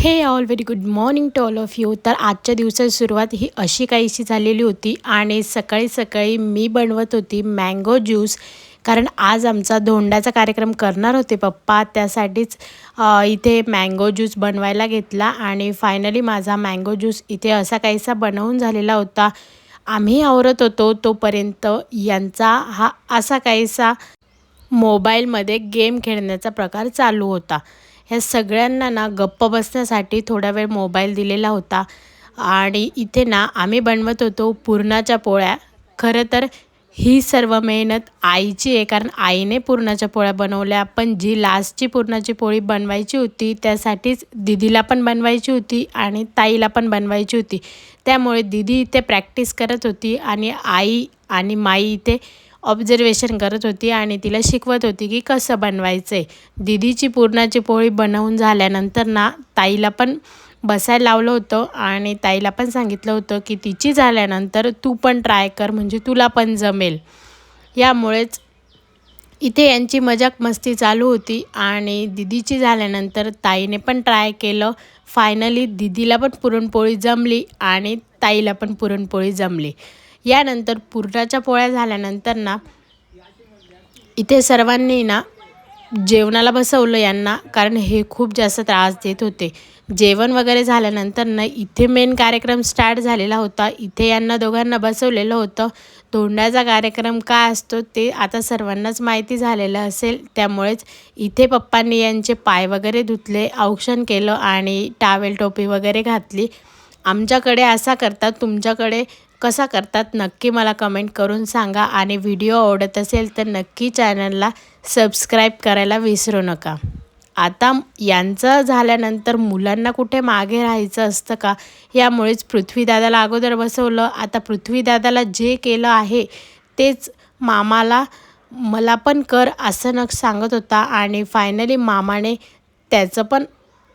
हे all very good morning to all of you. तर आजच्या दिवसाची सुरुवात ही अशी काहीशी झालेली होती आणि सकाळी सकाळी मी बनवत होती मँगो ज्यूस, कारण आज आमचा धोंड्याचा कार्यक्रम करणार होते पप्पा, त्यासाठीच इथे मँगो ज्यूस बनवायला घेतला आणि फायनली माझा मँगो ज्यूस इथे असा काहीसा बनवून झालेला होता। आम्ही आवरत होतो तोपर्यंत यांचा हा असा काहीसा मोबाईलमध्ये गेम खेळण्याचा प्रकार चालू होता। ह्या सगळ्यांना ना गप्प बसण्यासाठी थोडा वेळ मोबाईल दिलेला होता आणि इथे ना आम्ही बनवत होतो पुरणाच्या पोळ्या। खरं तर ही सर्व मेहनत आईची आहे, कारण आईने पुरणाच्या पोळ्या बनवल्या, पण जी लास्टची पुरणाची पोळी बनवायची होती त्यासाठीच दीदीला पण बनवायची होती आणि ताईला पण बनवायची होती। त्यामुळे दीदी इथे प्रॅक्टिस करत होती आणि आई आणि माई इथे ऑब्झर्वेशन करत होती आणि तिला शिकवत होती की कसं बनवायचं आहे। दीदीची पुरणाची पोळी बनवून झाल्यानंतर ना ताईला पण बसायला लावलं होतं आणि ताईला पण सांगितलं होतं की तिची झाल्यानंतर तू पण ट्राय कर, म्हणजे तुला पण जमेल। यामुळेच इथे यांची मजाक मस्ती चालू होती आणि दीदीची झाल्यानंतर ताईने पण ट्राय केलं। फायनली दीदीला पण पुरणपोळी जमली आणि ताईला पण पुरणपोळी जमली। यानंतर पुरणाच्या पोळ्या झाल्यानंतर ना इथे सर्वांनी ना जेवणाला बसवलं यांना, कारण हे खूप जास्त त्रास देत होते। जेवण वगैरे झाल्यानंतर ना इथे मेन कार्यक्रम स्टार्ट झालेला होता। इथे यांना दोघांना बसवलेलं होतं। धोंड्याचा कार्यक्रम काय असतो ते आता सर्वांनाच माहिती झालेलं असेल, त्यामुळेच इथे पप्पांनी यांचे पाय वगैरे धुतले, औक्षण केलं आणि टावेल टोपी वगैरे घातली। आमच्याकडे असा करतात, तुमच्याकडे कसा करतात नक्की मला कमेंट करून सांगा आणि व्हिडिओ आवडत असेल तर नक्की चॅनलला सबस्क्राईब करायला विसरू नका। आता यांचं झाल्यानंतर मुलांना कुठे मागे राहायचं असतं का, यामुळेच पृथ्वीदादाला अगोदर बसवलं। आता पृथ्वीदादाला जे केलं आहे तेच मामाला मला पण कर असं न सांगत होता आणि फायनली मामाने त्याचं पण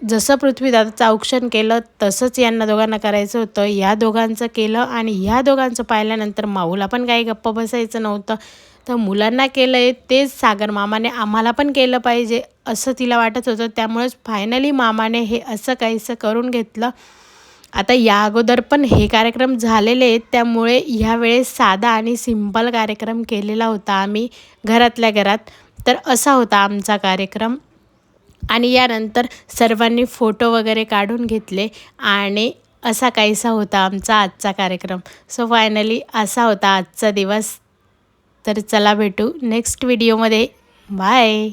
जसं पृथ्वीदादाचं औक्षण केलं तसंच यांना दोघांना करायचं होतं। ह्या दोघांचं केलं आणि ह्या दोघांचं पाहिल्यानंतर माऊला पण काही गप्प बसायचं नव्हतं, तर मुलांना केलं आहे तेच सागर मामाने आम्हाला पण केलं पाहिजे असं तिला वाटत होतं। त्यामुळेच फायनली मामाने हे असं काहीसं करून घेतलं। आता या अगोदर पण हे कार्यक्रम झालेले आहेत, त्यामुळे ह्यावेळेस साधा आणि सिंपल कार्यक्रम केलेला होता आम्ही घरातल्या घरात। तर असा होता आमचा कार्यक्रम आणि यानंतर सर्वांनी फोटो वगैरे काढून घेतले आणि असा काहीसा होता आमचा आजचा कार्यक्रम। सो फायनली असा होता आजचा दिवस। तर चला भेटू नेक्स्ट व्हिडिओमध्ये। बाय।